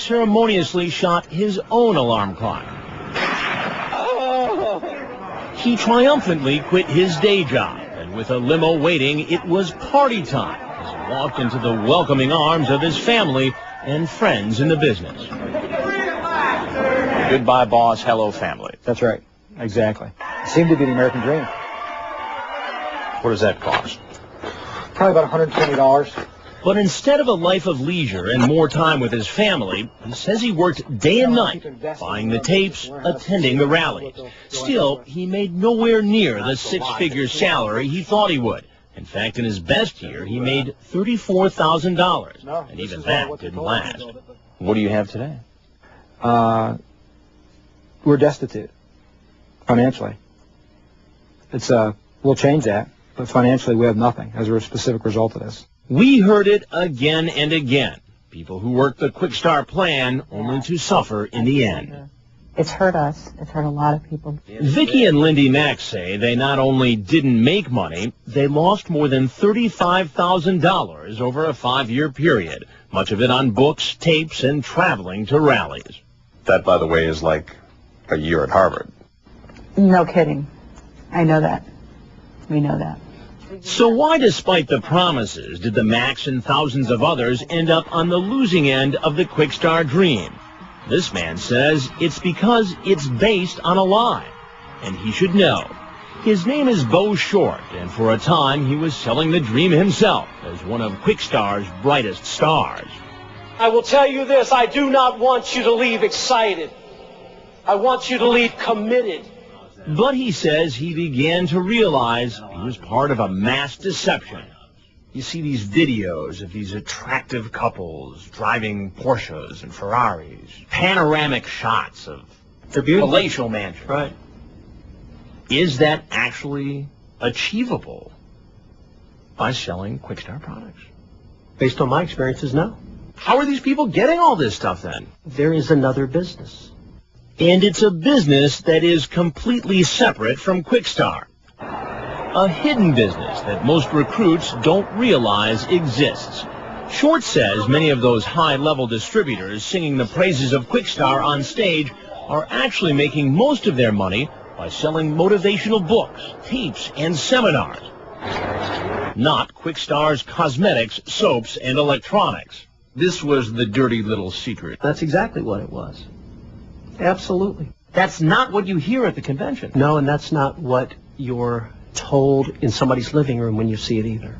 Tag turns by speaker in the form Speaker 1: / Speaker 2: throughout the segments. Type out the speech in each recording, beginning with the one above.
Speaker 1: unceremoniously shot his own alarm clock. He triumphantly quit his day job, and with a limo waiting, it was party time as he walked into the welcoming arms of his family and friends in the business. Goodbye, boss. Hello, family.
Speaker 2: That's right. Exactly. It seemed to be the American dream.
Speaker 1: What does that cost?
Speaker 2: Probably about $120.
Speaker 1: But instead of a life of leisure and more time with his family, he says he worked day and night, buying the tapes, attending the rallies. Still, he made nowhere near the six-figure salary he thought he would. In fact, in his best year, he made $34,000, and even that didn't last. What do you have today?
Speaker 2: We're destitute, financially. We'll change that, but financially we have nothing as a specific result of this.
Speaker 1: We heard it again and again. People who work the Quick Start plan only to suffer in the end.
Speaker 3: It's hurt us. It's hurt a lot of people.
Speaker 1: Vicki and Lindy Mack say they not only didn't make money, they lost more than $35,000 over a 5-year period, much of it on books, tapes, and traveling to rallies. That, by the way, is like a year at Harvard.
Speaker 3: No kidding. I know that. We know that.
Speaker 1: So why, despite the promises, did the Macks and thousands of others end up on the losing end of the Quick Start dream? This man says it's because it's based on a lie, and he should know. His name is Bo Short, and for a time he was selling the dream himself as one of Quick Star's brightest stars.
Speaker 4: I will tell you this, I do not want you to leave excited. I want you to leave committed.
Speaker 1: But he says he began to realize he was part of a mass deception. You see these videos of these attractive couples driving Porsches and Ferraris, panoramic shots of palatial mansions.
Speaker 4: Right.
Speaker 1: Is that actually achievable by selling Quick Start products?
Speaker 4: Based on my experiences, no.
Speaker 1: How are these people getting all this stuff then?
Speaker 4: There is another business.
Speaker 1: And it's a business that is completely separate from Quick Start. A hidden business that most recruits don't realize exists. Short says many of those high-level distributors singing the praises of Quick Start on stage are actually making most of their money by selling motivational books, tapes, and seminars. Not Quick Star's cosmetics, soaps, and electronics. This was the dirty little secret.
Speaker 4: That's exactly what it was. Absolutely.
Speaker 1: That's not what you hear at the convention.
Speaker 4: No, and that's not what you're told in somebody's living room when you see it either.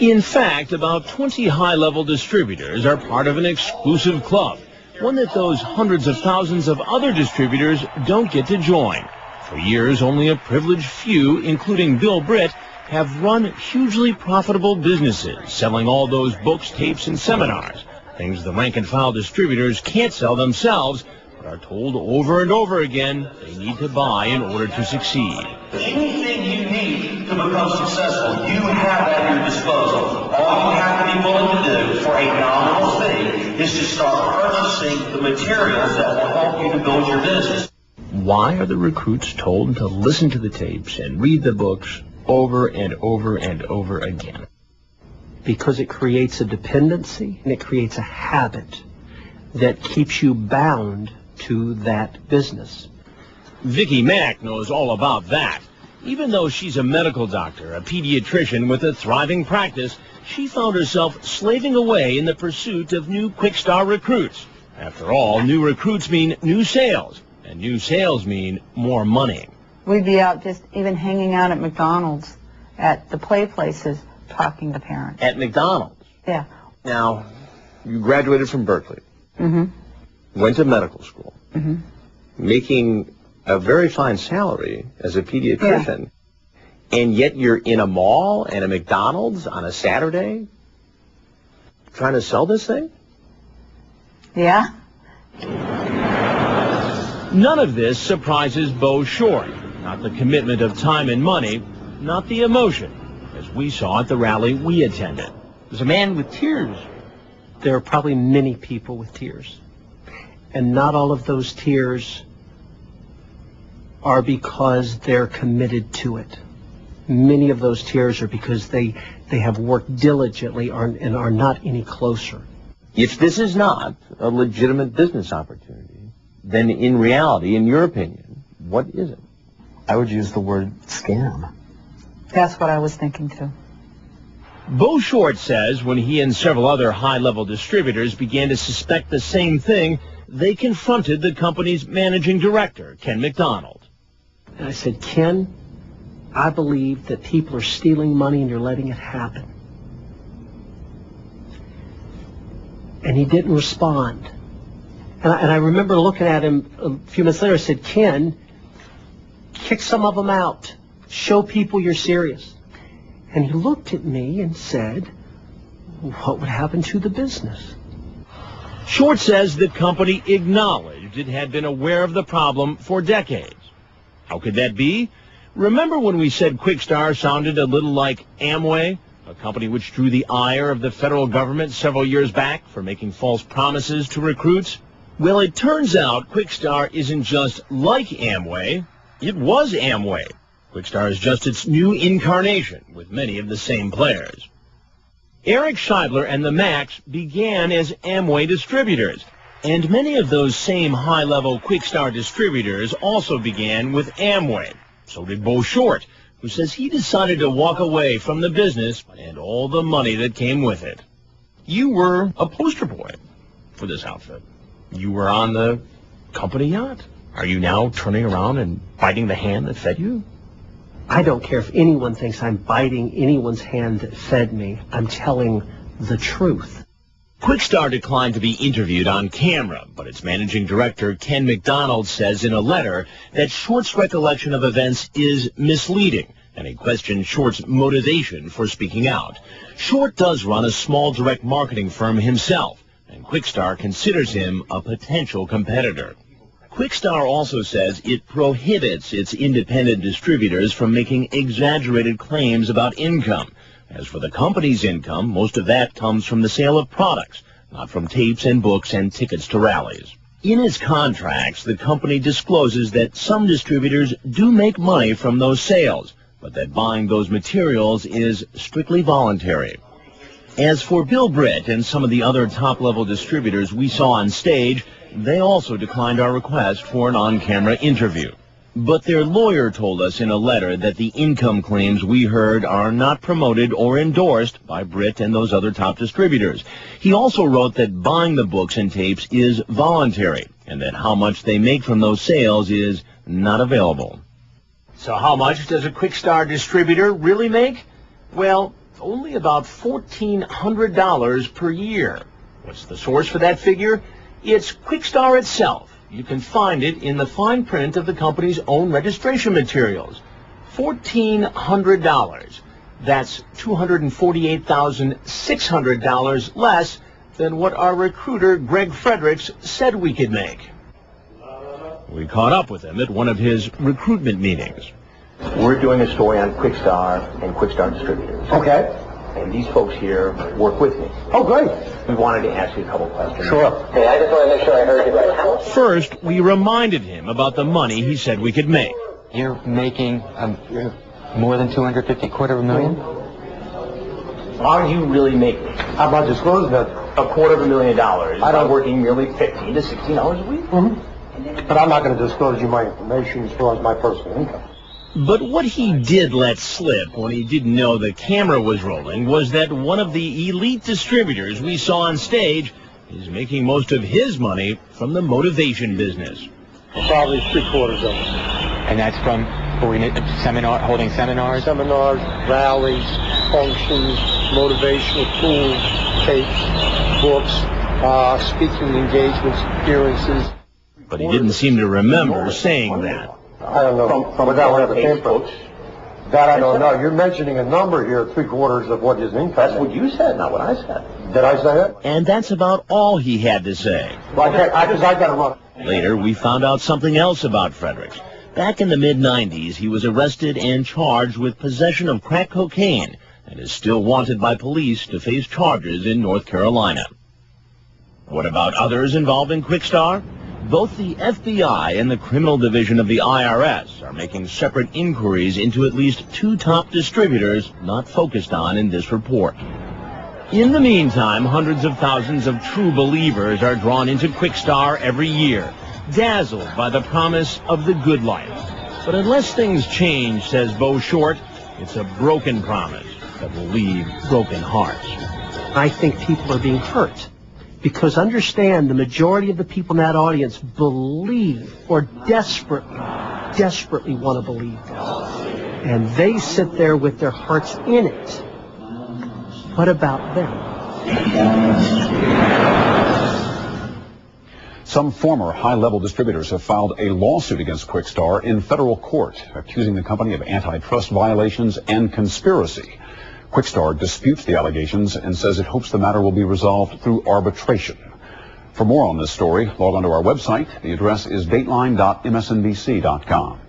Speaker 1: In fact, about 20 high-level distributors are part of an exclusive club, one that those hundreds of thousands of other distributors don't get to join. For years, only a privileged few, including Bill Britt, have run hugely profitable businesses, selling all those books, tapes, and seminars, things the rank-and-file distributors can't sell themselves, but are told over and over again they need to buy in order to succeed.
Speaker 5: Anything you need to become successful, you have at your disposal. All you have to be willing to do for a nominal fee is to start purchasing the materials that will help you to build your business.
Speaker 1: Why are the recruits told to listen to the tapes and read the books over and over and over again?
Speaker 4: Because it creates a dependency and it creates a habit that keeps you bound to that business.
Speaker 1: Vicki Mack knows all about that. Even though she's a medical doctor, a pediatrician with a thriving practice, she found herself slaving away in the pursuit of new Quick Start recruits. After all, new recruits mean new sales, and new sales mean more money.
Speaker 3: We'd be out just even hanging out at McDonald's, at the play places, talking to parents.
Speaker 1: At McDonald's?
Speaker 3: Yeah.
Speaker 1: Now, you graduated from Berkeley.
Speaker 3: Mm-hmm.
Speaker 1: Went to medical school.
Speaker 3: Mm-hmm.
Speaker 1: Making a very fine salary as a pediatrician. Yeah. And yet you're in a mall and a McDonald's on a Saturday trying to sell this thing?
Speaker 3: Yeah.
Speaker 1: None of this surprises Bo Short. Not the commitment of time and money, not the emotion, as we saw at the rally we attended. There's a man with tears.
Speaker 4: There are probably many people with tears. And not all of those tears are because they're committed to it. Many of those tears are because they have worked diligently and are not any closer.
Speaker 1: If this is not a legitimate business opportunity, then in reality, in your opinion, what is it?
Speaker 6: I would use the word scam.
Speaker 3: That's what I was thinking too.
Speaker 1: Bo Short says when he and several other high-level distributors began to suspect the same thing, they confronted the company's managing director, Ken McDonald.
Speaker 4: And I said, Ken, I believe that people are stealing money and you're letting it happen. And he didn't respond. And I remember looking at him a few minutes later. I said, Ken, kick some of them out. Show people you're serious. And he looked at me and said, what would happen to the business?
Speaker 1: Short says the company acknowledged it had been aware of the problem for decades. How could that be? Remember when we said Quickstar sounded a little like Amway, a company which drew the ire of the federal government several years back for making false promises to recruits? Well, it turns out Quickstar isn't just like Amway. It was Amway. Quickstar is just its new incarnation with many of the same players. Eric Scheibler and the Macs began as Amway distributors, and many of those same high-level Quickstar distributors also began with Amway. So did Bo Short, who says he decided to walk away from the business and all the money that came with it. You were a poster boy for this outfit. You were on the company yacht. Are you now turning around and biting the hand that fed you?
Speaker 4: I don't care if anyone thinks I'm biting anyone's hand that fed me. I'm telling the truth.
Speaker 1: Quickstar declined to be interviewed on camera, but its managing director, Ken McDonald, says in a letter that Short's recollection of events is misleading, and he questioned Short's motivation for speaking out. Short does run a small direct marketing firm himself, and Quickstar considers him a potential competitor. Quickstar also says it prohibits its independent distributors from making exaggerated claims about income. As for the company's income, most of that comes from the sale of products, not from tapes and books and tickets to rallies. In its contracts, the company discloses that some distributors do make money from those sales, but that buying those materials is strictly voluntary. As for Bill Britt and some of the other top-level distributors we saw on stage, they also declined our request for an on-camera interview. But their lawyer told us in a letter that the income claims we heard are not promoted or endorsed by Britt and those other top distributors. He also wrote that buying the books and tapes is voluntary, and that how much they make from those sales is not available. So how much does a Quickstar distributor really make? Well, only about $1,400 per year. What's the source for that figure? It's Quickstar itself. You can find it in the fine print of the company's own registration materials. $1,400. That's $248,600 less than what our recruiter, Greg Fredericks, said we could make. We caught up with him at one of his recruitment meetings.
Speaker 7: We're doing a story on Quickstar and Quickstar distributors.
Speaker 6: Okay.
Speaker 7: And these folks here work with me.
Speaker 6: Oh, great.
Speaker 7: We wanted to ask you a couple questions.
Speaker 6: Sure.
Speaker 7: Hey, I just want to make sure I heard you right.
Speaker 1: First, we reminded him about the money he said we could make.
Speaker 8: You're making more than $250,000.
Speaker 7: Are you really making?
Speaker 6: How about disclosing that?
Speaker 7: $250,000 by working merely 15 to 16 hours a week?
Speaker 6: Mm-hmm. But I'm not going to disclose you my information as far as my personal income.
Speaker 1: But what he did let slip when he didn't know the camera was rolling was that one of the elite distributors we saw on stage is making most of his money from the motivation business.
Speaker 6: Probably 3/4 of it.
Speaker 8: And that's from holding seminars?
Speaker 6: Seminars, rallies, functions, motivational tools, tapes, books, speaking engagements, appearances.
Speaker 1: But he didn't seem to remember saying that.
Speaker 6: I don't know where that one ever came from. That I don't know. You're mentioning a number here, 3/4 of what his income is.
Speaker 7: That's what you said, not what I said.
Speaker 6: Did I say it?
Speaker 1: And that's about all he had to say.
Speaker 6: Well, I got to run.
Speaker 1: Later, we found out something else about Fredericks. Back in the mid-'90s, he was arrested and charged with possession of crack cocaine and is still wanted by police to face charges in North Carolina. What about others involved in Quickstar? Both the FBI and the criminal division of the IRS are making separate inquiries into at least 2 top distributors not focused on in this report. In the meantime, hundreds of thousands of true believers are drawn into Quickstar every year, dazzled by the promise of the good life. But unless things change, says Bo Short, it's a broken promise that will leave broken hearts.
Speaker 4: I think people are being hurt because understand the majority of the people in that audience believe or desperately want to believe this. And they sit there with their hearts in it. What about them?
Speaker 9: Some former high-level distributors have filed a lawsuit against Quickstar in federal court, accusing the company of antitrust violations and conspiracy. Quickstar disputes the allegations and says it hopes the matter will be resolved through arbitration. For more on this story, log on to our website. The address is dateline.msnbc.com.